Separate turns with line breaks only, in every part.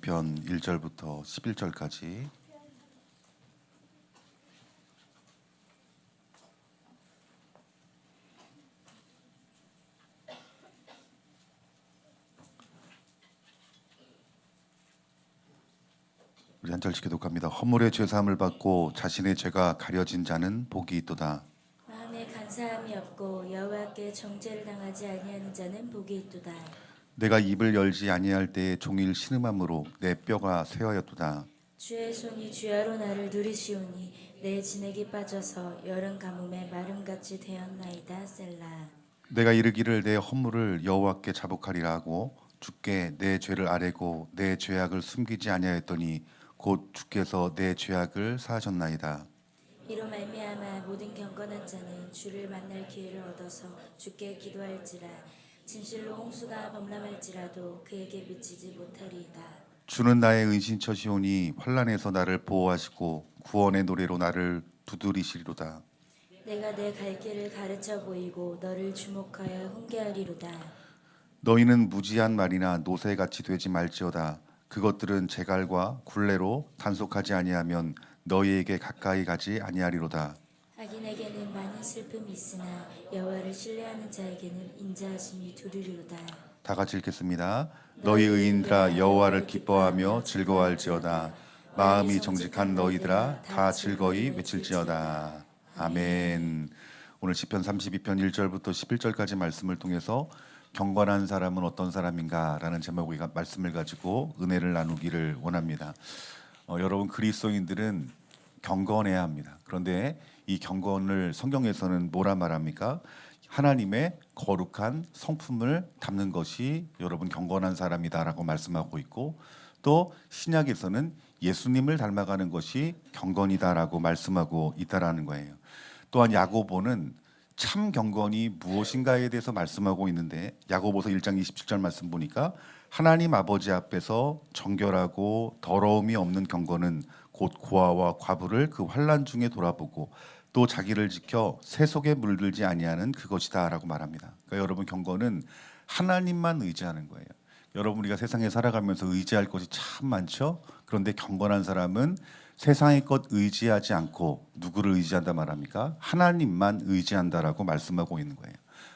32편 1절부터 11절까지. 우리 한 절씩 기독합니다. 허물의 죄사함을 받고 자신의 죄가 가려진 자는 복이 있도다.
마음에 간사함이 없고 여호와께 정죄를 당하지 아니하는 자는 복이 있도다.
내가 입을 열지 아니할 때에 종일 신음함으로 내 뼈가 쇠하였도다.
주의 손이 주야로 나를 누리시오니 내 진액이 빠져서 여름 가뭄에 마름같이 되었나이다. 셀라.
내가 이르기를 내 허물을 여호와께 자복하리라 하고 주께 내 죄를 아뢰고 내 죄악을 숨기지 아니하였더니 곧 주께서 내 죄악을 사하셨나이다.
이로 말미암아 모든 경건한 자는 주를 만날 기회를 얻어서 주께 기도할지라. 진실로 홍수가 범람할지라도 그에게 미치지 못하리이다.
주는 나의 은신처시오니 환난에서 나를 보호하시고 구원의 노래로 나를 두드리시리로다.
내가 내 갈 길을 가르쳐 보이고 너를 주목하여 훈계하리로다.
너희는 무지한 말이나 노새같이 되지 말지어다. 그것들은 제갈과 굴레로 단속하지 아니하면 너희에게 가까이 가지 아니하리로다.
악인에게는 많은 슬픔이 있으나 여호와를 신뢰하는 자에게는 인자하심이 두리리로다.
다 같이 읽겠습니다. 너희 의인들아 여호와를 기뻐하며 즐거워할지어다. 마음이 정직한 너희들아 다 즐거이 외칠지어다. 아멘. 오늘 시편 32편 1절부터 11절까지 말씀을 통해서 경건한 사람은 어떤 사람인가라는 제목의 말씀을 가지고 은혜를 나누기를 원합니다. 여러분, 그리스도인들은 경건해야 합니다. 그런데 이 경건을 성경에서는 뭐라 말합니까? 하나님의 거룩한 성품을 담는 것이 여러분 경건한 사람이다라고 말씀하고 있고, 또 신약에서는 예수님을 닮아가는 것이 경건이다라고 말씀하고 있다라는 거예요. 또한 야고보는 참 경건이 무엇인가에 대해서 말씀하고 있는데, 야고보서 1장 27절 말씀 보니까 하나님 아버지 앞에서 정결하고 더러움이 없는 경건은 곧 고아와 과부를 그 환난 중에 돌아보고 또 자기를 지켜 새 속에 물들지 아니하는 그것이다라고 말합니다. 그러니까 여러분, 경건은 하나님만 의지하는 거예요. 여러분, 우리가 세상에 살아가면서 의지할 것이 참 많죠. 그런데 경건한 사람은 세상의 것 의지하지 않고 누구를 의지한다 말합니까? 하나님만 의지한다라고 말씀하고 있는 거예요.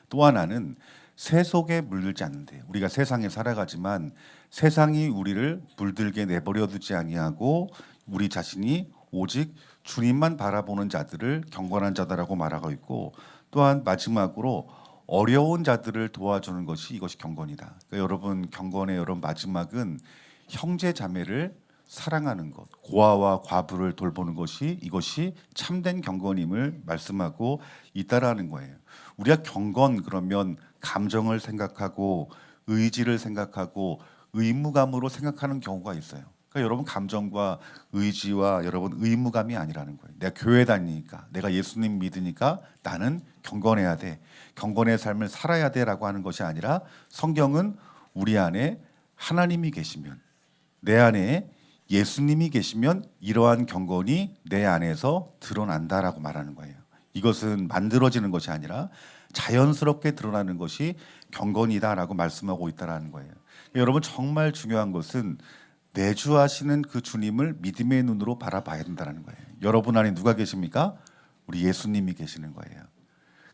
또 하나는 새 속에 물들지 않는데, 우리가 세상에 살아가지만 세상이 우리를 물들게 내버려 두지 아니하고 우리 자신이 오직 주님만 바라보는 자들을 경건한 자다라고 말하고 있고, 또한 마지막으로 어려운 자들을 도와주는 것이 이것이 경건이다. 그러니까 여러분, 경건의 여러분 마지막은 형제 자매를 사랑하는 것, 고아와 과부를 돌보는 것이 이것이 참된 경건임을 말씀하고 있다라는 거예요. 우리가 경건 그러면 감정을 생각하고 의지를 생각하고 의무감으로 생각하는 경우가 있어요. 그러니까 여러분, 감정과 의지와 여러분 의무감이 아니라는 거예요. 내가 교회 다니니까, 내가 예수님 믿으니까 나는 경건해야 돼, 경건의 삶을 살아야 돼라고 하는 것이 아니라, 성경은 우리 안에 하나님이 계시면, 내 안에 예수님이 계시면 이러한 경건이 내 안에서 드러난다라고 말하는 거예요. 이것은 만들어지는 것이 아니라 자연스럽게 드러나는 것이 경건이다라고 말씀하고 있다라는 거예요. 여러분, 정말 중요한 것은 내주하시는 그 주님을 믿음의 눈으로 바라봐야 된다는 거예요. 여러분 안에 누가 계십니까? 우리 예수님이 계시는 거예요.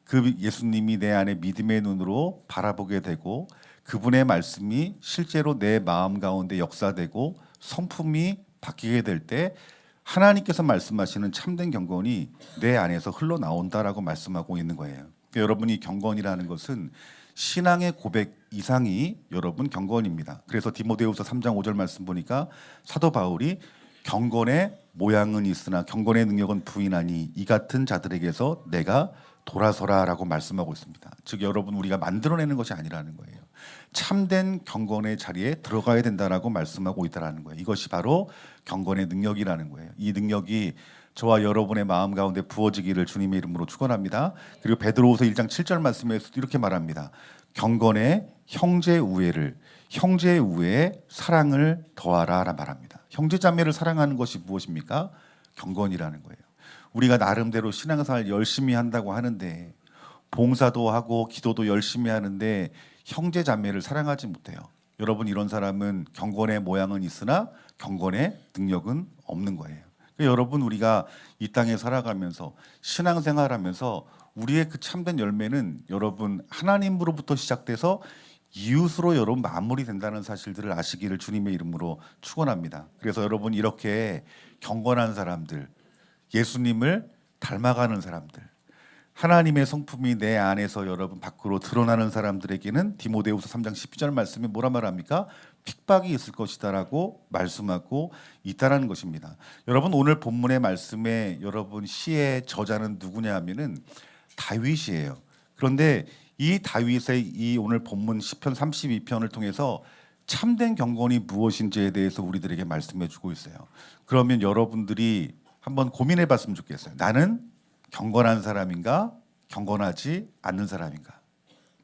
그 예수님이 내 안에 믿음의 눈으로 바라보게 되고 그분의 말씀이 실제로 내 마음 가운데 역사되고 성품이 바뀌게 될 때 하나님께서 말씀하시는 참된 경건이 내 안에서 흘러나온다라고 말씀하고 있는 거예요. 그러니까 여러분이 경건이라는 것은 신앙의 고백 이상이 여러분 경건입니다. 그래서 디모데후서 3장 5절 말씀 보니까 사도 바울이 경건의 모양은 있으나 경건의 능력은 부인하니 이 같은 자들에게서 내가 돌아서라라고 말씀하고 있습니다. 즉 여러분, 우리가 만들어내는 것이 아니라는 거예요. 참된 경건의 자리에 들어가야 된다라고 말씀하고 있다라는 거예요. 이것이 바로 경건의 능력이라는 거예요. 이 능력이 저와 여러분의 마음 가운데 부어지기를 주님의 이름으로 축원합니다. 그리고 베드로후서 1장 7절 말씀에서도 이렇게 말합니다. 경건의 형제 우애에 사랑을 더하라라 말합니다. 형제 자매를 사랑하는 것이 무엇입니까? 경건이라는 거예요. 우리가 나름대로 신앙생활 열심히 한다고 하는데, 봉사도 하고 기도도 열심히 하는데 형제 자매를 사랑하지 못해요. 여러분 이런 사람은 경건의 모양은 있으나 경건의 능력은 없는 거예요. 그러니까 여러분 우리가 이 땅에 살아가면서 신앙생활하면서 우리의 그 참된 열매는 여러분 하나님으로부터 시작돼서 이웃으로 여러분 마무리된다는 사실들을 아시기를 주님의 이름으로 축원합니다. 그래서 여러분 이렇게 경건한 사람들, 예수님을 닮아가는 사람들, 하나님의 성품이 내 안에서 여러분 밖으로 드러나는 사람들에게는 디모데후서 3장 12절 말씀에 뭐라 말합니까? 핍박이 있을 것이다라고 말씀하고 있다라는 것입니다. 여러분 오늘 본문의 말씀에 여러분 시의 저자는 누구냐 하면은 다윗이에요. 그런데 이 다윗의 이 오늘 본문 시편 32편을 통해서 참된 경건이 무엇인지에 대해서 우리들에게 말씀해 주고 있어요. 그러면 여러분들이 한번 고민해 봤으면 좋겠어요. 나는 경건한 사람인가? 경건하지 않는 사람인가?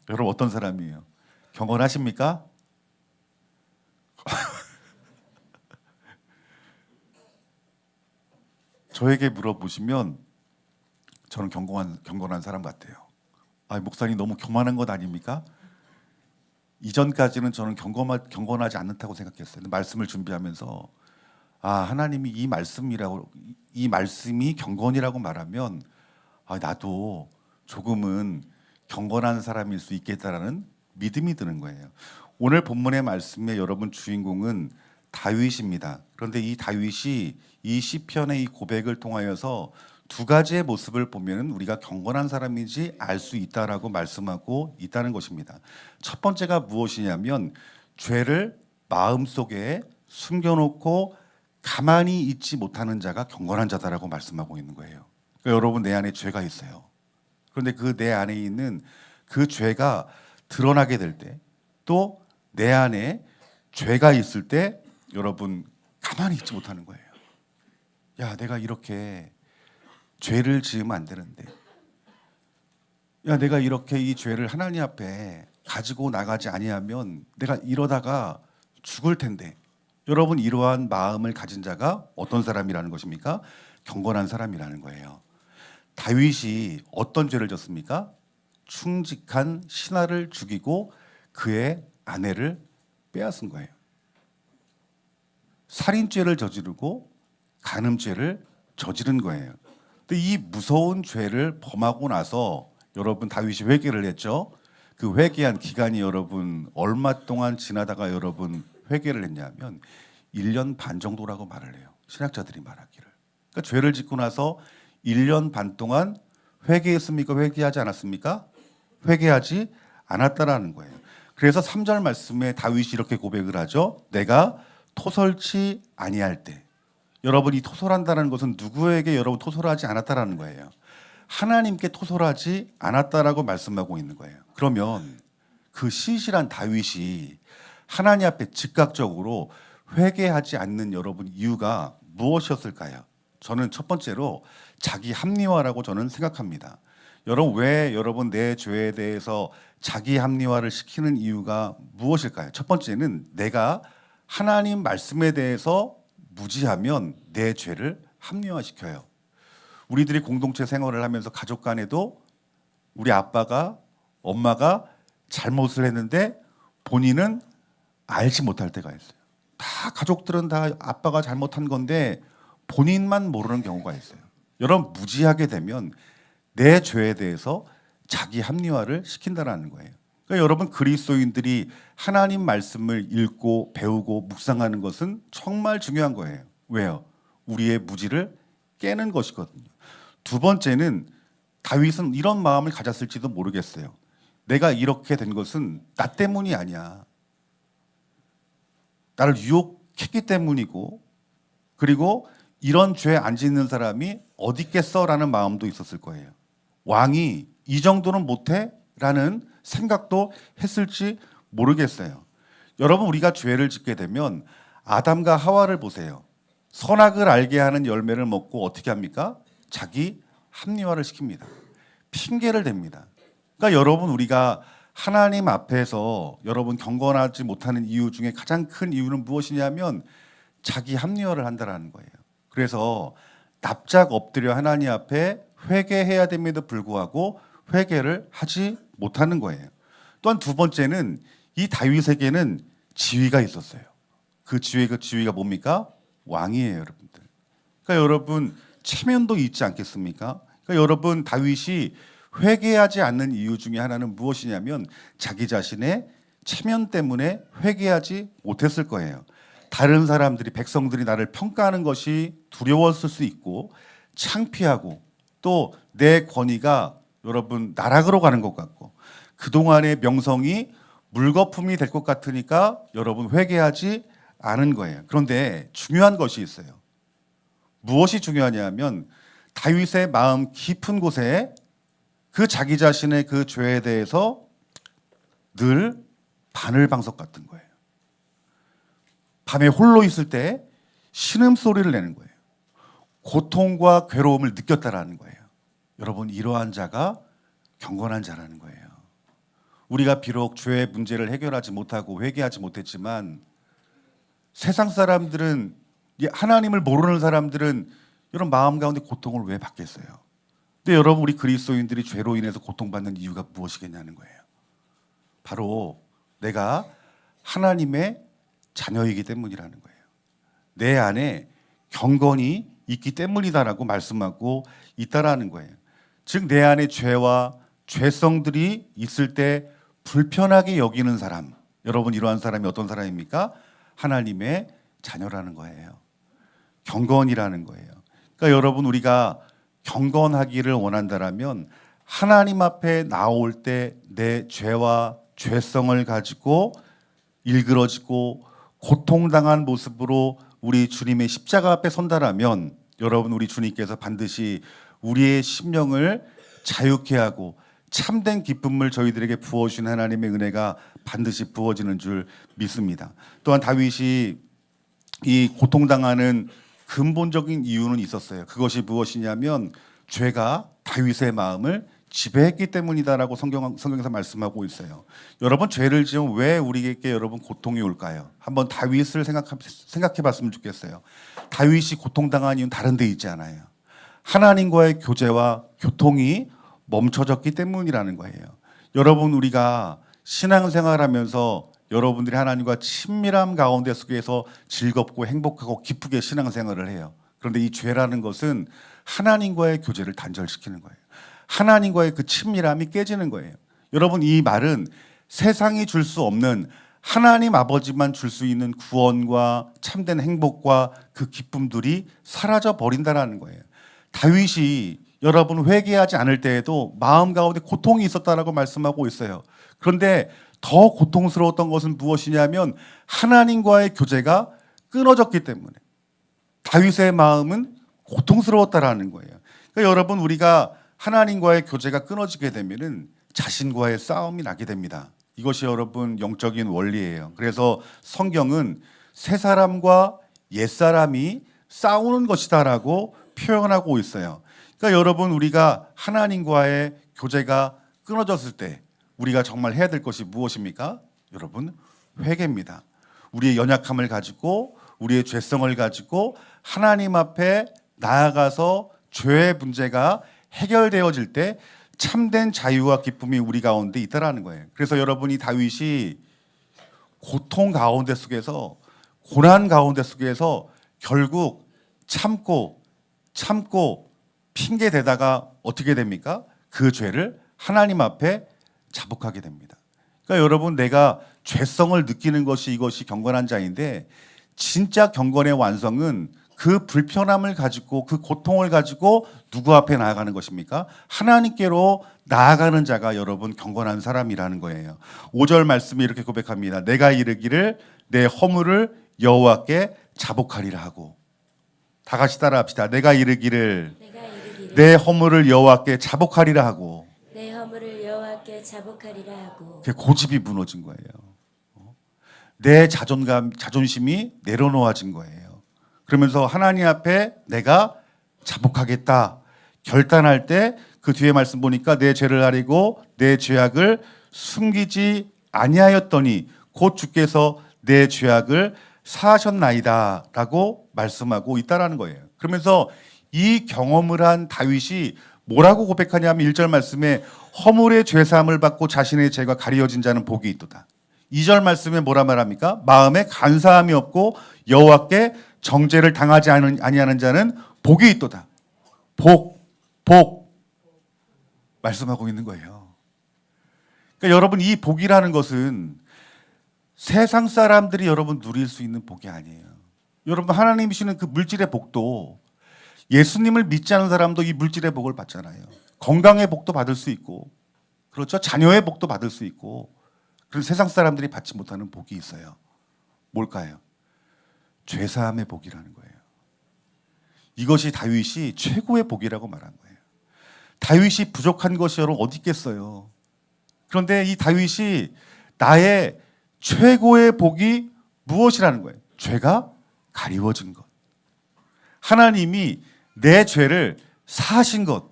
여러분 어떤 사람이에요? 경건하십니까? 저에게 물어보시면 저는 경건한 사람 같아요. 아, 목사님 너무 교만한 것 아닙니까? 이전까지는 저는 경건하지 않다고 생각했어요. 근데 말씀을 준비하면서 하나님이 이 말씀이 경건이라고 말하면 나도 조금은 경건한 사람일 수 있겠다라는 믿음이 드는 거예요. 오늘 본문의 말씀의 여러분 주인공은 다윗입니다. 그런데 이 다윗이 이 시편의 이 고백을 통하여서 두 가지의 모습을 보면 우리가 경건한 사람인지 알 수 있다라고 말씀하고 있다는 것입니다. 첫 번째가 무엇이냐면 죄를 마음속에 숨겨놓고 가만히 있지 못하는 자가 경건한 자다라고 말씀하고 있는 거예요. 그러니까 여러분 내 안에 죄가 있어요. 그런데 그 내 안에 있는 그 죄가 드러나게 될 때, 또 내 안에 죄가 있을 때 여러분 가만히 있지 못하는 거예요. 야, 내가 이렇게 죄를 지으면 안 되는데, 야, 내가 이렇게 이 죄를 하나님 앞에 가지고 나가지 아니하면 내가 이러다가 죽을 텐데. 여러분 이러한 마음을 가진 자가 어떤 사람이라는 것입니까? 경건한 사람이라는 거예요. 다윗이 어떤 죄를 졌습니까? 충직한 신하를 죽이고 그의 아내를 빼앗은 거예요. 살인죄를 저지르고 간음죄를 저지른 거예요. 근데 이 무서운 죄를 범하고 나서 여러분 다윗이 회개를 했죠. 그 회개한 기간이 여러분 얼마 동안 지나다가 여러분 회개를 했냐면 1년 반 정도라고 말을 해요. 신학자들이 말하기를. 그러니까 죄를 짓고 나서 1년 반 동안 회개했습니까? 회개하지 않았습니까? 회개하지 않았다라는 거예요. 그래서 3절 말씀에 다윗이 이렇게 고백을 하죠. 내가 토설치 아니할 때. 여러분 이 토설한다는 것은 누구에게 여러분 토설하지 않았다라는 거예요. 하나님께 토설하지 않았다라고 말씀하고 있는 거예요. 그러면 그 신실한 다윗이 하나님 앞에 즉각적으로 회개하지 않는 여러분 이유가 무엇이었을까요? 저는 첫 번째로 자기 합리화라고 저는 생각합니다. 여러분 왜 여러분 내 죄에 대해서 자기 합리화를 시키는 이유가 무엇일까요? 첫 번째는 내가 하나님 말씀에 대해서 무지하면 내 죄를 합리화시켜요. 우리들이 공동체 생활을 하면서 가족 간에도 우리 아빠가 엄마가 잘못을 했는데 본인은 알지 못할 때가 있어요. 다 가족들은 다 아빠가 잘못한 건데 본인만 모르는 경우가 있어요. 여러분 무지하게 되면 내 죄에 대해서 자기 합리화를 시킨다는 거예요. 그러니까 여러분 그리스도인들이 하나님 말씀을 읽고 배우고 묵상하는 것은 정말 중요한 거예요. 왜요? 우리의 무지를 깨는 것이거든요. 두 번째는 다윗은 이런 마음을 가졌을지도 모르겠어요. 내가 이렇게 된 것은 나 때문이 아니야. 나를 유혹했기 때문이고, 그리고 이런 죄 안 짓는 사람이 어디 있겠어라는 마음도 있었을 거예요. 왕이 이 정도는 못해? 라는 생각도 했을지 모르겠어요. 여러분 우리가 죄를 짓게 되면 아담과 하와를 보세요. 선악을 알게 하는 열매를 먹고 어떻게 합니까? 자기 합리화를 시킵니다. 핑계를 댑니다. 그러니까 여러분 우리가 하나님 앞에서 여러분 경건하지 못하는 이유 중에 가장 큰 이유는 무엇이냐면 자기 합리화를 한다는 거예요. 그래서 납작 엎드려 하나님 앞에 회개해야 됨에도 불구하고 회개를 하지 못하는 거예요. 또한 두 번째는 이 다윗에게는 지위가 있었어요. 그 지위가 뭡니까? 왕이에요, 여러분들. 그러니까 여러분 체면도 있지 않겠습니까? 그러니까 여러분 다윗이 회개하지 않는 이유 중에 하나는 무엇이냐면 자기 자신의 체면 때문에 회개하지 못했을 거예요. 다른 사람들이 백성들이 나를 평가하는 것이 두려웠을 수 있고 창피하고 또 내 권위가 여러분 나락으로 가는 것 같고 그동안의 명성이 물거품이 될 것 같으니까 여러분 회개하지 않은 거예요. 그런데 중요한 것이 있어요. 무엇이 중요하냐면 다윗의 마음 깊은 곳에 그 자기 자신의 그 죄에 대해서 늘 바늘방석 같은 거예요. 밤에 홀로 있을 때 신음소리를 내는 거예요. 고통과 괴로움을 느꼈다라는 거예요. 여러분 이러한 자가 경건한 자라는 거예요. 우리가 비록 죄의 문제를 해결하지 못하고 회개하지 못했지만 세상 사람들은 하나님을 모르는 사람들은 이런 마음 가운데 고통을 왜 받겠어요? 근데 여러분 우리 그리스도인들이 죄로 인해서 고통받는 이유가 무엇이겠냐는 거예요. 바로 내가 하나님의 자녀이기 때문이라는 거예요. 내 안에 경건이 있기 때문이다라고 말씀하고 있다라는 거예요. 즉 내 안에 죄와 죄성들이 있을 때 불편하게 여기는 사람, 여러분 이러한 사람이 어떤 사람입니까? 하나님의 자녀라는 거예요. 경건이라는 거예요. 그러니까 여러분 우리가 경건하기를 원한다라면 하나님 앞에 나올 때 내 죄와 죄성을 가지고 일그러지고 고통당한 모습으로 우리 주님의 십자가 앞에 선다라면 여러분 우리 주님께서 반드시 우리의 심령을 자유케 하고 참된 기쁨을 저희들에게 부어주신 하나님의 은혜가 반드시 부어지는 줄 믿습니다. 또한 다윗이 이 고통당하는 근본적인 이유는 있었어요. 그것이 무엇이냐면 죄가 다윗의 마음을 지배했기 때문이다라고 성경에서 말씀하고 있어요. 여러분 죄를 지으면 왜 우리에게 여러분 고통이 올까요? 한번 다윗을 생각해 봤으면 좋겠어요. 다윗이 고통당한 이유는 다른 데 있지 않아요. 하나님과의 교제와 교통이 멈춰졌기 때문이라는 거예요. 여러분 우리가 신앙생활하면서 여러분들이 하나님과 친밀함 가운데 속에서 즐겁고 행복하고 기쁘게 신앙생활을 해요. 그런데 이 죄라는 것은 하나님과의 교제를 단절시키는 거예요. 하나님과의 그 친밀함이 깨지는 거예요. 여러분 이 말은 세상이 줄 수 없는 하나님 아버지만 줄 수 있는 구원과 참된 행복과 그 기쁨들이 사라져 버린다라는 거예요. 다윗이 여러분 회개하지 않을 때에도 마음 가운데 고통이 있었다라고 말씀하고 있어요. 그런데 더 고통스러웠던 것은 무엇이냐면 하나님과의 교제가 끊어졌기 때문에 다윗의 마음은 고통스러웠다라는 거예요. 그러니까 여러분 우리가 하나님과의 교제가 끊어지게 되면은 자신과의 싸움이 나게 됩니다. 이것이 여러분 영적인 원리예요. 그래서 성경은 새 사람과 옛 사람이 싸우는 것이다라고 표현하고 있어요. 그러니까 여러분 우리가 하나님과의 교제가 끊어졌을 때 우리가 정말 해야 될 것이 무엇입니까? 여러분 회개입니다. 우리의 연약함을 가지고 우리의 죄성을 가지고 하나님 앞에 나아가서 죄의 문제가 해결되어질 때 참된 자유와 기쁨이 우리 가운데 있다라는 거예요. 그래서 여러분이 다윗이 고통 가운데 속에서 고난 가운데 속에서 결국 참고 핑계 대다가 어떻게 됩니까? 그 죄를 하나님 앞에 자복하게 됩니다. 그러니까 여러분 내가 죄성을 느끼는 것이 이것이 경건한 자인데 진짜 경건의 완성은 그 불편함을 가지고 그 고통을 가지고 누구 앞에 나아가는 것입니까? 하나님께로 나아가는 자가 여러분 경건한 사람이라는 거예요. 5절 말씀이 이렇게 고백합니다. 내가 이르기를 내 허물을 여호와께 자복하리라 하고 다 같이 따라합시다. 내가 이르기를 내 허물을 여호와께 자복하리라 하고
내 허물을 여호와께 자복하리라 하고
그 고집이 무너진 거예요. 내 자존심이 내려놓아진 거예요. 그러면서 하나님 앞에 내가 자복하겠다 결단할 때 그 뒤에 말씀 보니까 내 죄를 가리고 내 죄악을 숨기지 아니하였더니 곧 주께서 내 죄악을 사하셨나이다 라고 말씀하고 있다라는 거예요. 그러면서 이 경험을 한 다윗이 뭐라고 고백하냐면 1절 말씀에 허물의 죄사함을 받고 자신의 죄가 가려진 자는 복이 있도다. 2절 말씀에 뭐라 말합니까? 마음에 간사함이 없고 여호와께 정죄를 당하지 아니하는 자는 복이 있도다. 복 말씀하고 있는 거예요. 그러니까 여러분, 이 복이라는 것은 세상 사람들이 여러분 누릴 수 있는 복이 아니에요. 여러분, 하나님이 주시는 그 물질의 복도 예수님을 믿지 않은 사람도 이 물질의 복을 받잖아요. 건강의 복도 받을 수 있고, 그렇죠? 자녀의 복도 받을 수 있고, 그런 세상 사람들이 받지 못하는 복이 있어요. 뭘까요? 죄사함의 복이라는 거예요. 이것이 다윗이 최고의 복이라고 말한 거예요. 다윗이 부족한 것이 여러분 어디 있겠어요? 그런데 이 다윗이 나의 최고의 복이 무엇이라는 거예요? 죄가 가리워진 것. 하나님이 내 죄를 사하신 것.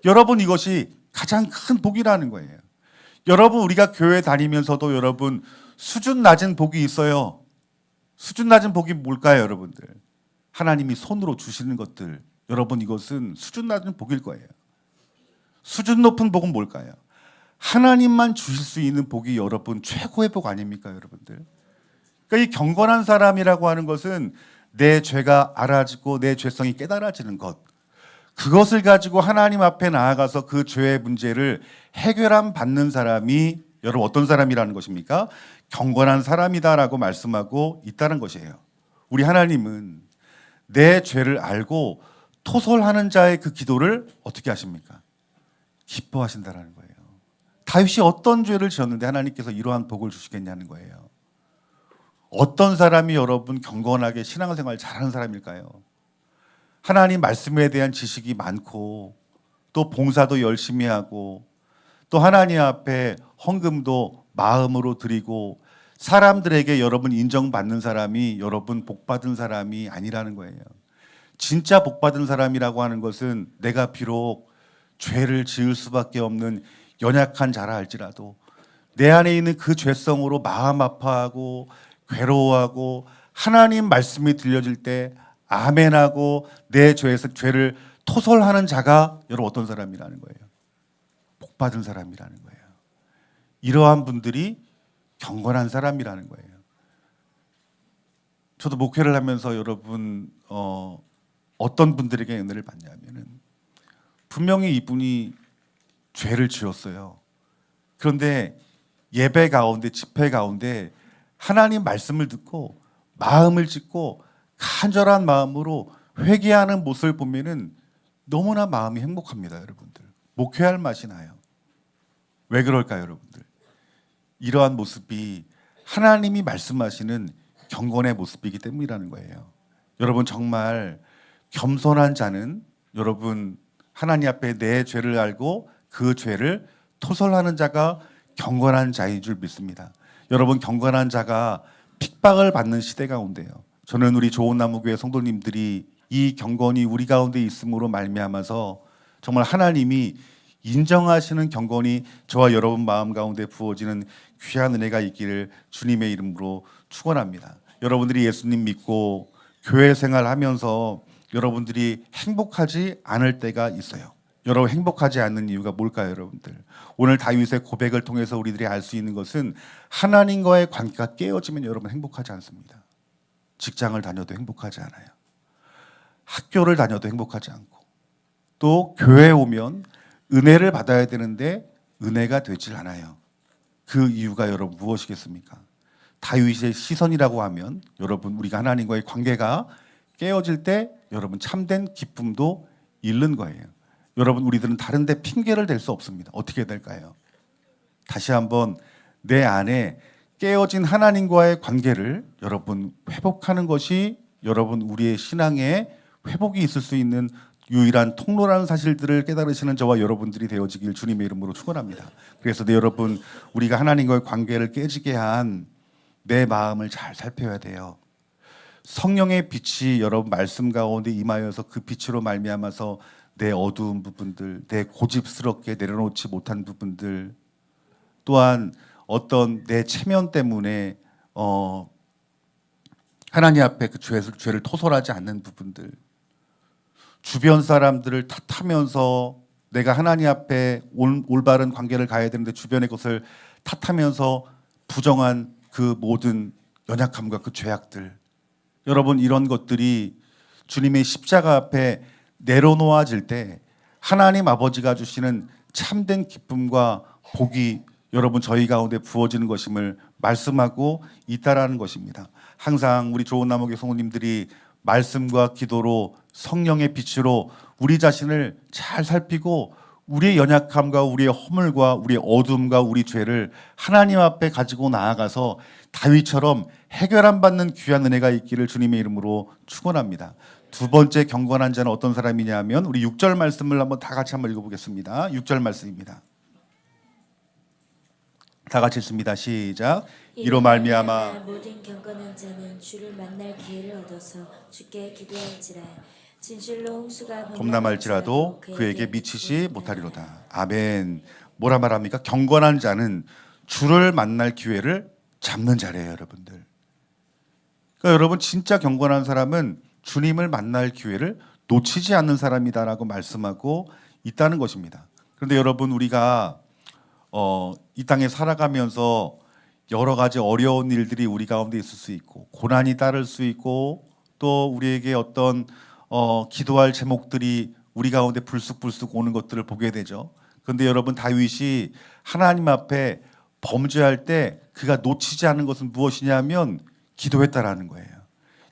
여러분, 이것이 가장 큰 복이라는 거예요. 여러분, 우리가 교회 다니면서도 여러분 수준 낮은 복이 있어요. 수준 낮은 복이 뭘까요, 여러분들? 하나님이 손으로 주시는 것들. 여러분, 이것은 수준 낮은 복일 거예요. 수준 높은 복은 뭘까요? 하나님만 주실 수 있는 복이 여러분 최고의 복 아닙니까, 여러분들? 그러니까 이 경건한 사람이라고 하는 것은 내 죄가 알아지고 내 죄성이 깨달아지는 것. 그것을 가지고 하나님 앞에 나아가서 그 죄의 문제를 해결함 받는 사람이 여러분 어떤 사람이라는 것입니까? 경건한 사람이다라고 말씀하고 있다는 것이에요. 우리 하나님은 내 죄를 알고 토설하는 자의 그 기도를 어떻게 하십니까? 기뻐하신다라는 거예요. 다윗이 어떤 죄를 지었는데 하나님께서 이러한 복을 주시겠냐는 거예요. 어떤 사람이 여러분 경건하게 신앙생활 잘하는 사람일까요? 하나님 말씀에 대한 지식이 많고 또 봉사도 열심히 하고 또 하나님 앞에 헌금도 마음으로 드리고 사람들에게 여러분 인정받는 사람이 여러분 복받은 사람이 아니라는 거예요. 진짜 복받은 사람이라고 하는 것은 내가 비록 죄를 지을 수밖에 없는 연약한 자라 할지라도 내 안에 있는 그 죄성으로 마음 아파하고 괴로워하고 하나님 말씀이 들려질 때 아멘하고 내 죄를 토설하는 자가 여러분 어떤 사람이라는 거예요? 복받은 사람이라는 거예요. 이러한 분들이 경건한 사람이라는 거예요. 저도 목회를 하면서 여러분 어떤 분들에게 은혜를 받냐면은 분명히 이분이 죄를 지었어요. 그런데 예배 가운데 집회 가운데 하나님 말씀을 듣고 마음을 찢고 간절한 마음으로 회개하는 모습을 보면은 너무나 마음이 행복합니다, 여러분들. 목회할 맛이 나요. 왜 그럴까요, 여러분들? 이러한 모습이 하나님이 말씀하시는 경건의 모습이기 때문이라는 거예요. 여러분, 정말 겸손한 자는 여러분 하나님 앞에 내 죄를 알고 그 죄를 토설하는 자가 경건한 자인 줄 믿습니다. 여러분, 경건한 자가 핍박을 받는 시대 가운데요. 저는 우리 좋은나무교회 성도님들이 이 경건이 우리 가운데 있음으로 말미암아서 정말 하나님이 인정하시는 경건이 저와 여러분 마음 가운데 부어지는 귀한 은혜가 있기를 주님의 이름으로 축원합니다. 여러분들이 예수님 믿고 교회 생활하면서 여러분들이 행복하지 않을 때가 있어요. 여러분, 행복하지 않는 이유가 뭘까요, 여러분들? 오늘 다윗의 고백을 통해서 우리들이 알 수 있는 것은 하나님과의 관계가 깨어지면 여러분 행복하지 않습니다. 직장을 다녀도 행복하지 않아요. 학교를 다녀도 행복하지 않고 또 교회에 오면 은혜를 받아야 되는데 은혜가 되질 않아요. 그 이유가 여러분 무엇이겠습니까? 다윗의 시선이라고 하면 여러분 우리가 하나님과의 관계가 깨어질 때 여러분 참된 기쁨도 잃는 거예요. 여러분, 우리들은 다른 데 핑계를 댈 수 없습니다. 어떻게 될까요? 다시 한번 내 안에 깨어진 하나님과의 관계를 여러분 회복하는 것이 여러분 우리의 신앙에 회복이 있을 수 있는 유일한 통로라는 사실들을 깨달으시는 저와 여러분들이 되어지길 주님의 이름으로 축원합니다. 그래서 여러분, 우리가 하나님과의 관계를 깨지게 한 내 마음을 잘 살펴야 돼요. 성령의 빛이 여러분 말씀 가운데 임하여서 그 빛으로 말미암아서 내 어두운 부분들, 내 고집스럽게 내려놓지 못한 부분들, 또한 어떤 내 체면 때문에 하나님 앞에 그 죄를 토설하지 않는 부분들, 주변 사람들을 탓하면서 내가 하나님 앞에 올바른 관계를 가야 되는데 주변의 것을 탓하면서 부정한 그 모든 연약함과 그 죄악들, 여러분 이런 것들이 주님의 십자가 앞에 내려놓아질 때 하나님 아버지가 주시는 참된 기쁨과 복이 여러분 저희 가운데 부어지는 것임을 말씀하고 있다라는 것입니다. 항상 우리 좋은 나무교 성도님들이 말씀과 기도로 성령의 빛으로 우리 자신을 잘 살피고 우리의 연약함과 우리의 허물과 우리의 어둠과 우리 죄를 하나님 앞에 가지고 나아가서 다윗처럼 해결안 받는 귀한 은혜가 있기를 주님의 이름으로 축원합니다. 두 번째 경건한 자는 어떤 사람이냐면 우리 6절 말씀을 다 같이 한번 읽어보겠습니다. 6절 말씀입니다. 다 같이 읽습니다. 시작. 이로 말미암아
모든 경건한 자는 주를 만날 기회를 얻어서 주께 기도할지라 진실로 홍수가
범람할지라도 그에게 미치지 못하리로다. 아멘. 뭐라 말합니까? 경건한 자는 주를 만날 기회를 잡는 자래요, 여러분들. 그러니까 여러분 진짜 경건한 사람은 주님을 만날 기회를 놓치지 않는 사람이다라고 말씀하고 있다는 것입니다. 그런데 여러분 우리가 이 땅에 살아가면서 여러 가지 어려운 일들이 우리 가운데 있을 수 있고 고난이 따를 수 있고 또 우리에게 어떤 기도할 제목들이 우리 가운데 불쑥불쑥 오는 것들을 보게 되죠. 그런데 여러분 다윗이 하나님 앞에 범죄할 때 그가 놓치지 않은 것은 무엇이냐면 기도했다라는 거예요.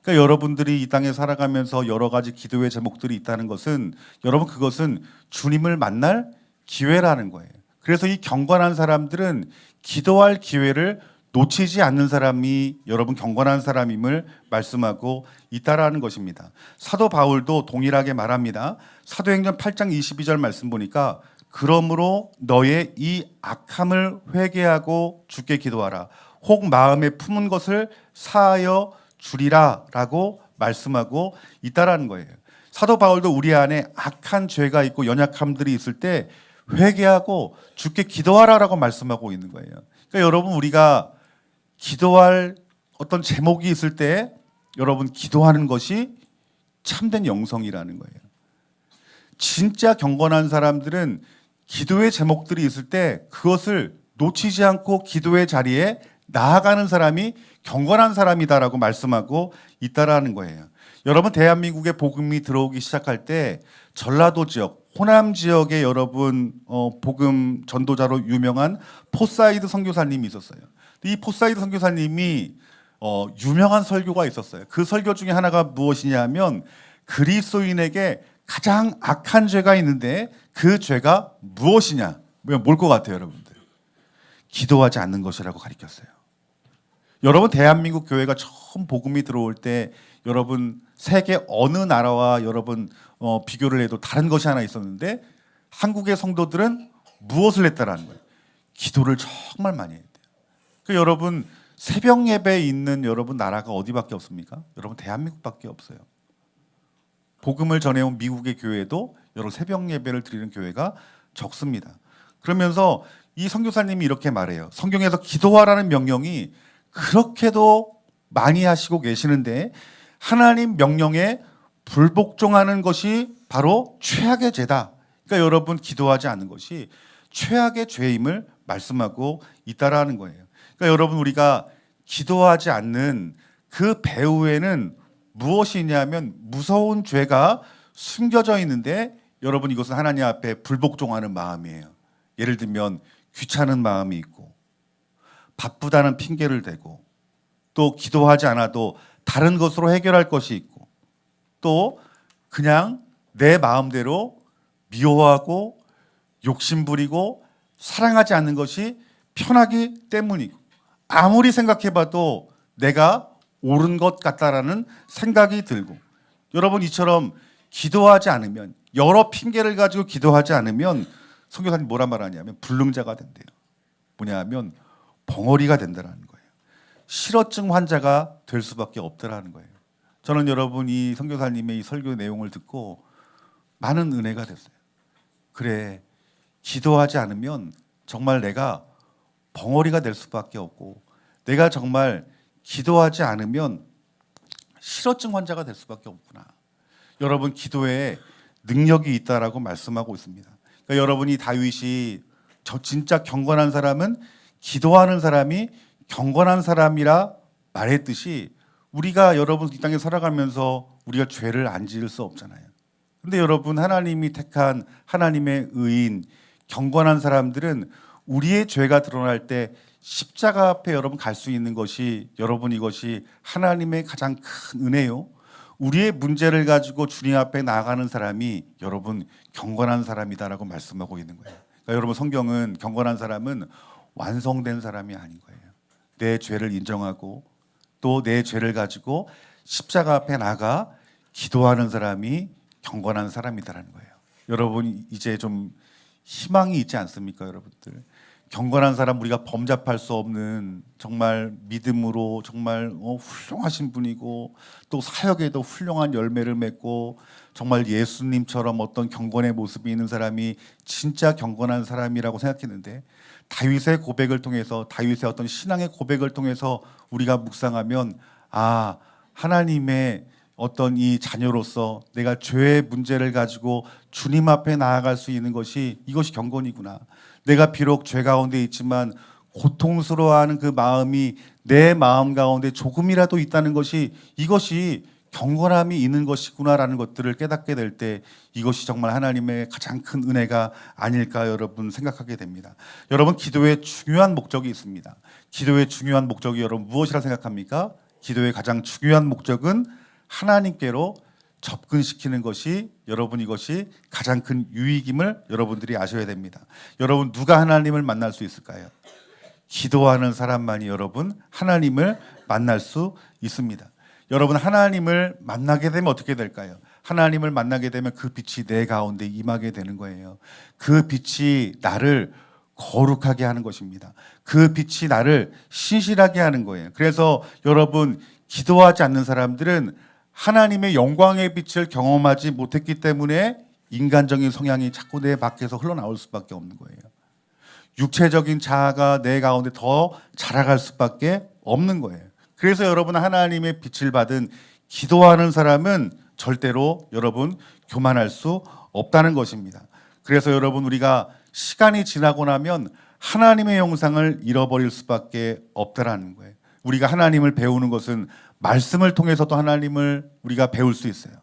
그러니까 여러분들이 이 땅에 살아가면서 여러 가지 기도의 제목들이 있다는 것은 여러분 그것은 주님을 만날 기회라는 거예요. 그래서 이 경건한 사람들은 기도할 기회를 놓치지 않는 사람이 여러분 경건한 사람임을 말씀하고 있다라는 것입니다. 사도 바울도 동일하게 말합니다. 사도행전 8장 22절 말씀 보니까 그러므로 너의 이 악함을 회개하고 주께 기도하라. 혹 마음에 품은 것을 사하여 주리라 라고 말씀하고 있다라는 거예요. 사도 바울도 우리 안에 악한 죄가 있고 연약함들이 있을 때 회개하고 주께 기도하라라고 말씀하고 있는 거예요. 그러니까 여러분 우리가 기도할 어떤 제목이 있을 때 여러분 기도하는 것이 참된 영성이라는 거예요. 진짜 경건한 사람들은 기도의 제목들이 있을 때 그것을 놓치지 않고 기도의 자리에 나아가는 사람이 경건한 사람이다라고 말씀하고 있다라는 거예요. 여러분 대한민국에 복음이 들어오기 시작할 때 전라도 지역, 호남 지역에 여러분 복음 전도자로 유명한 포사이드 선교사님이 있었어요. 이 포사이드 선교사님이 유명한 설교가 있었어요. 그 설교 중에 하나가 무엇이냐면 그리스도인에게 가장 악한 죄가 있는데 그 죄가 무엇이냐? 뭘 것 같아요, 여러분들? 기도하지 않는 것이라고 가르쳤어요. 여러분 대한민국 교회가 처음 복음이 들어올 때 여러분 세계 어느 나라와 여러분 비교를 해도 다른 것이 하나 있었는데 한국의 성도들은 무엇을 했다라는 거예요? 기도를 정말 많이 했대요. 그 여러분 새벽 예배에 있는 여러분 나라가 어디밖에 없습니까? 여러분 대한민국밖에 없어요. 복음을 전해온 미국의 교회도 여러분 새벽 예배를 드리는 교회가 적습니다. 그러면서 이 선교사님이 이렇게 말해요. 성경에서 기도하라는 명령이 그렇게도 많이 하시고 계시는데 하나님 명령에 불복종하는 것이 바로 최악의 죄다. 그러니까 여러분 기도하지 않는 것이 최악의 죄임을 말씀하고 있다라는 거예요. 그러니까 여러분 우리가 기도하지 않는 그 배후에는 무엇이 있냐면 무서운 죄가 숨겨져 있는데 여러분 이것은 하나님 앞에 불복종하는 마음이에요. 예를 들면 귀찮은 마음이 있고 바쁘다는 핑계를 대고 또 기도하지 않아도 다른 것으로 해결할 것이 있고 또 그냥 내 마음대로 미워하고 욕심부리고 사랑하지 않는 것이 편하기 때문이고 아무리 생각해봐도 내가 옳은 것 같다라는 생각이 들고 여러분 이처럼 기도하지 않으면 여러 핑계를 가지고 기도하지 않으면 선교사님 뭐라 말하냐면 불능자가 된대요. 뭐냐면 벙어리가 된다는 거예요. 실어증 환자가 될 수밖에 없다라는 거예요. 저는 여러분 이 선교사님의 이 설교 내용을 듣고 많은 은혜가 됐어요. 그래 기도하지 않으면 정말 내가 벙어리가 될 수밖에 없고 내가 정말 기도하지 않으면 실어증 환자가 될 수밖에 없구나. 여러분 기도에 능력이 있다라고 말씀하고 있습니다. 그러니까 여러분이 다윗이 저 진짜 경건한 사람은 기도하는 사람이 경건한 사람이라 말했듯이 우리가 여러분 이 땅에 살아가면서 우리가 죄를 안 지을 수 없잖아요. 근데 여러분 하나님이 택한 하나님의 의인 경건한 사람들은 우리의 죄가 드러날 때 십자가 앞에 여러분 갈 수 있는 것이 여러분 이것이 하나님의 가장 큰 은혜요. 우리의 문제를 가지고 주님 앞에 나아가는 사람이 여러분 경건한 사람이다라고 말씀하고 있는 거예요. 그러니까 여러분 성경은 경건한 사람은 완성된 사람이 아닌 거예요. 내 죄를 인정하고 또 내 죄를 가지고 십자가 앞에 나가 기도하는 사람이 경건한 사람이다라는 거예요. 여러분 이제 좀 희망이 있지 않습니까, 여러분들? 경건한 사람 우리가 범접할 수 없는 정말 믿음으로 정말 훌륭하신 분이고 또 사역에도 훌륭한 열매를 맺고 정말 예수님처럼 어떤 경건의 모습이 있는 사람이 진짜 경건한 사람이라고 생각했는데 다윗의 고백을 통해서 다윗의 어떤 신앙의 고백을 통해서 우리가 묵상하면 아 하나님의 어떤 이 자녀로서 내가 죄의 문제를 가지고 주님 앞에 나아갈 수 있는 것이 이것이 경건이구나. 내가 비록 죄 가운데 있지만 고통스러워하는 그 마음이 내 마음 가운데 조금이라도 있다는 것이 이것이 경건함이 있는 것이구나라는 것들을 깨닫게 될 때 이것이 정말 하나님의 가장 큰 은혜가 아닐까 여러분 생각하게 됩니다. 여러분 기도의 중요한 목적이 있습니다. 기도의 중요한 목적이 여러분 무엇이라 생각합니까? 기도의 가장 중요한 목적은 하나님께로 접근시키는 것이 여러분 이것이 가장 큰 유익임을 여러분들이 아셔야 됩니다. 여러분 누가 하나님을 만날 수 있을까요? 기도하는 사람만이 여러분 하나님을 만날 수 있습니다. 여러분 하나님을 만나게 되면 어떻게 될까요? 하나님을 만나게 되면 그 빛이 내 가운데 임하게 되는 거예요. 그 빛이 나를 거룩하게 하는 것입니다. 그 빛이 나를 신실하게 하는 거예요. 그래서 여러분 기도하지 않는 사람들은 하나님의 영광의 빛을 경험하지 못했기 때문에 인간적인 성향이 자꾸 내 밖에서 흘러나올 수밖에 없는 거예요. 육체적인 자아가 내 가운데 더 자라갈 수밖에 없는 거예요. 그래서 여러분 하나님의 빛을 받은 기도하는 사람은 절대로 여러분 교만할 수 없다는 것입니다. 그래서 여러분 우리가 시간이 지나고 나면 하나님의 형상을 잃어버릴 수밖에 없다라는 거예요. 우리가 하나님을 배우는 것은 말씀을 통해서도 하나님을 우리가 배울 수 있어요.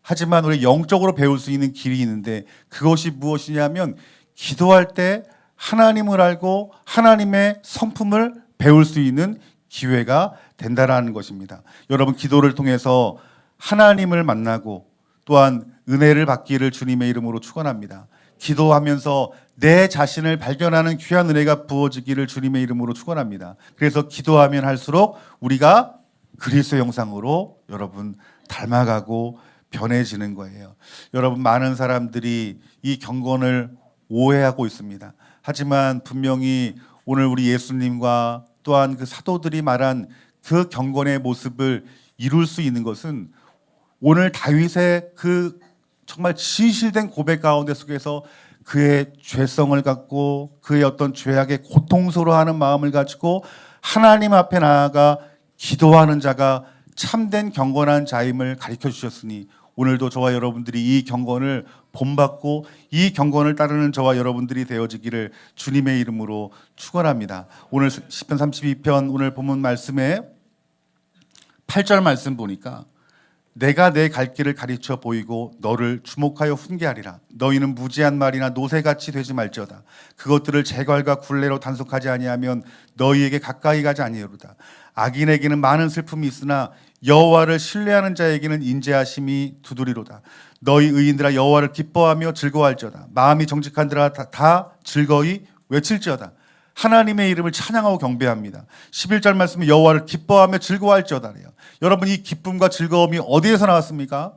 하지만 우리 영적으로 배울 수 있는 길이 있는데 그것이 무엇이냐면 기도할 때 하나님을 알고 하나님의 성품을 배울 수 있는 기회가 된다라는 것입니다. 여러분 기도를 통해서 하나님을 만나고 또한 은혜를 받기를 주님의 이름으로 축원합니다. 기도하면서 내 자신을 발견하는 귀한 은혜가 부어지기를 주님의 이름으로 축원합니다. 그래서 기도하면 할수록 우리가 그리스도의 형상으로 여러분 닮아가고 변해지는 거예요. 여러분 많은 사람들이 이 경건을 오해하고 있습니다. 하지만 분명히 오늘 우리 예수님과 또한 그 사도들이 말한 그 경건의 모습을 이룰 수 있는 것은 오늘 다윗의 그 정말 진실된 고백 가운데 속에서 그의 죄성을 갖고 그의 어떤 죄악의 고통스러워하는 마음을 가지고 하나님 앞에 나아가 기도하는 자가 참된 경건한 자임을 가르쳐 주셨으니 오늘도 저와 여러분들이 이 경건을 본받고 이 경건을 따르는 저와 여러분들이 되어지기를 주님의 이름으로 축원합니다. 오늘 시편 32편 오늘 본문 말씀에 8절 말씀 보니까 내가 내 갈 길을 가르쳐 보이고 너를 주목하여 훈계하리라. 너희는 무지한 말이나 노새같이 되지 말지어다. 그것들을 재갈과 굴레로 단속하지 아니하면 너희에게 가까이 가지 아니하리로다. 악인에게는 많은 슬픔이 있으나 여호와를 신뢰하는 자에게는 인자하심이 두드리로다. 너희 의인들아 여호와를 기뻐하며 즐거워할지어다. 마음이 정직한들아 다 즐거이 외칠지어다. 하나님의 이름을 찬양하고 경배합니다. 11절 말씀은 여호와를 기뻐하며 즐거워할지어다래요. 여러분 이 기쁨과 즐거움이 어디에서 나왔습니까?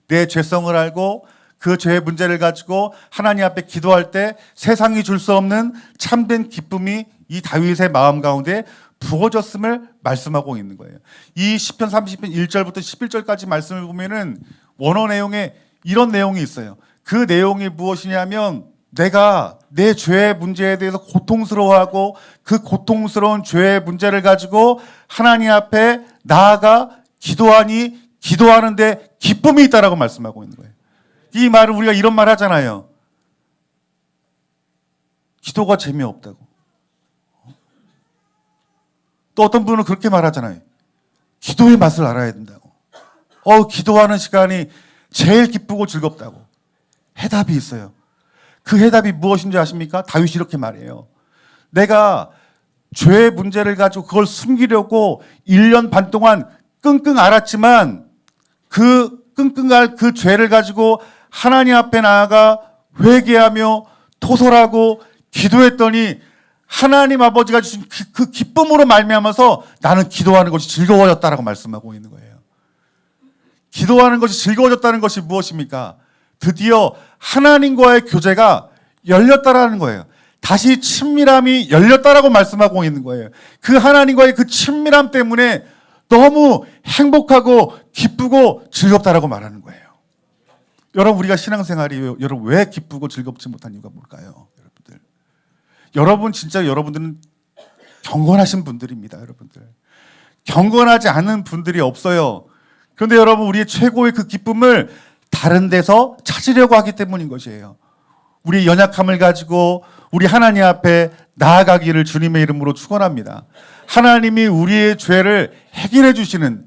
내 죄성을 알고 그 죄의 문제를 가지고 하나님 앞에 기도할 때 세상이 줄 수 없는 참된 기쁨이 이 다윗의 마음 가운데 부어졌음을 말씀하고 있는 거예요. 이 시편 30편 1절부터 11절까지 말씀을 보면은 원어 내용에 이런 내용이 있어요. 그 내용이 무엇이냐면 내가 내 죄의 문제에 대해서 고통스러워하고 그 고통스러운 죄의 문제를 가지고 하나님 앞에 나아가 기도하니 기도하는데 기쁨이 있다라고 말씀하고 있는 거예요. 이 말을 우리가 이런 말 하잖아요. 기도가 재미없다고. 또 어떤 분은 그렇게 말하잖아요. 기도의 맛을 알아야 된다고. 기도하는 시간이 제일 기쁘고 즐겁다고. 해답이 있어요. 그 해답이 무엇인지 아십니까? 다윗이 이렇게 말해요. 내가 죄의 문제를 가지고 그걸 숨기려고 1년 반 동안 끙끙 앓았지만 그 끙끙 앓 그 죄를 가지고 하나님 앞에 나아가 회개하며 토설하고 기도했더니 하나님 아버지가 주신 그 기쁨으로 말미암아서 나는 기도하는 것이 즐거워졌다라고 말씀하고 있는 거예요. 기도하는 것이 즐거워졌다는 것이 무엇입니까? 드디어 하나님과의 교제가 열렸다라는 거예요. 다시 친밀함이 열렸다라고 말씀하고 있는 거예요. 그 하나님과의 그 친밀함 때문에 너무 행복하고 기쁘고 즐겁다라고 말하는 거예요. 여러분, 우리가 신앙생활이 여러분 왜 기쁘고 즐겁지 못한 이유가 뭘까요? 여러분들. 여러분 진짜 여러분들은 경건하신 분들입니다. 여러분들. 경건하지 않은 분들이 없어요. 그런데 여러분, 우리의 최고의 그 기쁨을 다른 데서 찾으려고 하기 때문인 것이에요. 우리의 연약함을 가지고 우리 하나님 앞에 나아가기를 주님의 이름으로 축원합니다. 하나님이 우리의 죄를 해결해 주시는,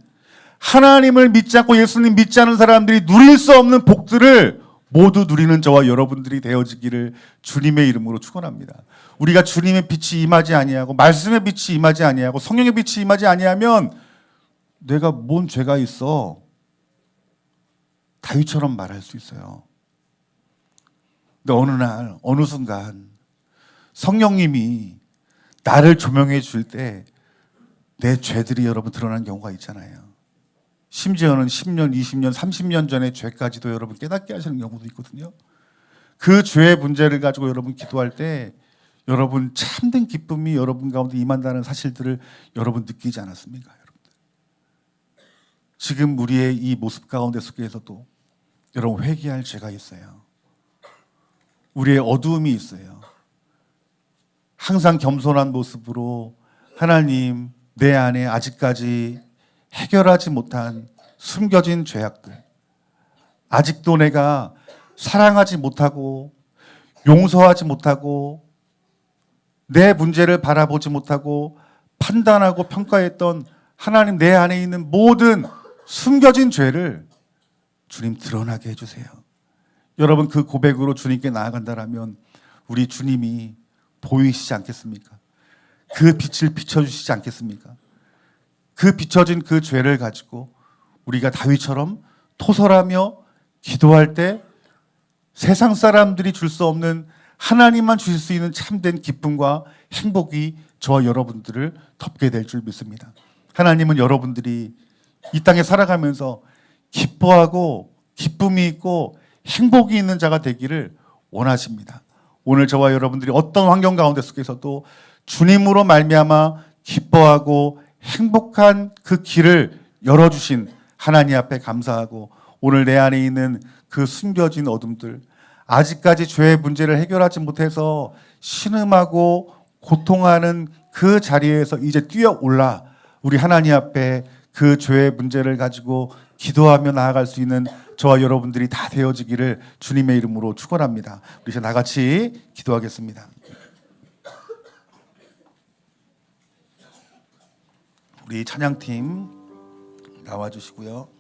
하나님을 믿지 않고 예수님 믿지 않은 사람들이 누릴 수 없는 복들을 모두 누리는 저와 여러분들이 되어지기를 주님의 이름으로 축원합니다. 우리가 주님의 빛이 임하지 아니하고 말씀의 빛이 임하지 아니하고 성령의 빛이 임하지 아니하면 내가 뭔 죄가 있어? 다윗처럼 말할 수 있어요. 근데 어느 날 어느 순간 성령님이 나를 조명해 줄 때 내 죄들이 여러분 드러나는 경우가 있잖아요. 심지어는 10년, 20년, 30년 전의 죄까지도 여러분 깨닫게 하시는 경우도 있거든요. 그 죄의 문제를 가지고 여러분 기도할 때 여러분 참된 기쁨이 여러분 가운데 임한다는 사실들을 여러분 느끼지 않았습니까? 여러분들. 지금 우리의 이 모습 가운데 속에서도 여러분 회개할 죄가 있어요. 우리의 어두움이 있어요. 항상 겸손한 모습으로 하나님, 내 안에 아직까지 해결하지 못한 숨겨진 죄악들, 아직도 내가 사랑하지 못하고 용서하지 못하고 내 문제를 바라보지 못하고 판단하고 평가했던 하나님, 내 안에 있는 모든 숨겨진 죄를 주님 드러나게 해주세요. 여러분, 그 고백으로 주님께 나아간다라면 우리 주님이 보이시지 않겠습니까? 그 빛을 비춰주시지 않겠습니까? 그 비춰진 그 죄를 가지고 우리가 다윗처럼 토설하며 기도할 때 세상 사람들이 줄 수 없는 하나님만 주실 수 있는 참된 기쁨과 행복이 저와 여러분들을 덮게 될 줄 믿습니다. 하나님은 여러분들이 이 땅에 살아가면서 기뻐하고 기쁨이 있고 행복이 있는 자가 되기를 원하십니다. 오늘 저와 여러분들이 어떤 환경 가운데 속에서도 주님으로 말미암아 기뻐하고 행복한 그 길을 열어주신 하나님 앞에 감사하고 오늘 내 안에 있는 그 숨겨진 어둠들, 아직까지 죄의 문제를 해결하지 못해서 신음하고 고통하는 그 자리에서 이제 뛰어올라 우리 하나님 앞에 그 죄의 문제를 가지고 기도하며 나아갈 수 있는 저와 여러분들이 다 되어지기를 주님의 이름으로 축원합니다. 우리 이제 나같이 기도하겠습니다. 우리 찬양팀 나와주시고요.